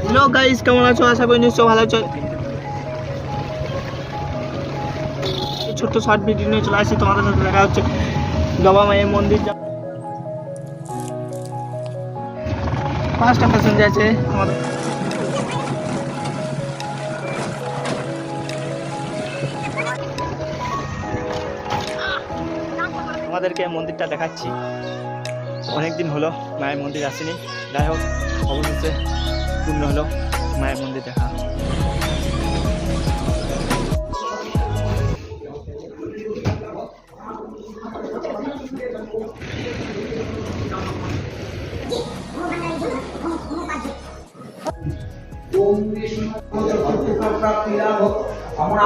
Hello guys, কেমন আছো? আশা করি নিশ্চয় ভালো আছো। ছোট্ট শর্ট ভিডিও নিয়ে চলে আসছি, তোমাদের সাথে দেখা হচ্ছে বাবা মায়ের মন্দির। 5টা প্যাসেঞ্জার আছে আমাদেরকে মন্দিরটা দেখাচ্ছি। অনেকদিন হলো মায়ের মন্দির আসেনি, যাই হোক অবশেষে পূর্ণ হলো মায়ের মন্দির দেখা। আমরা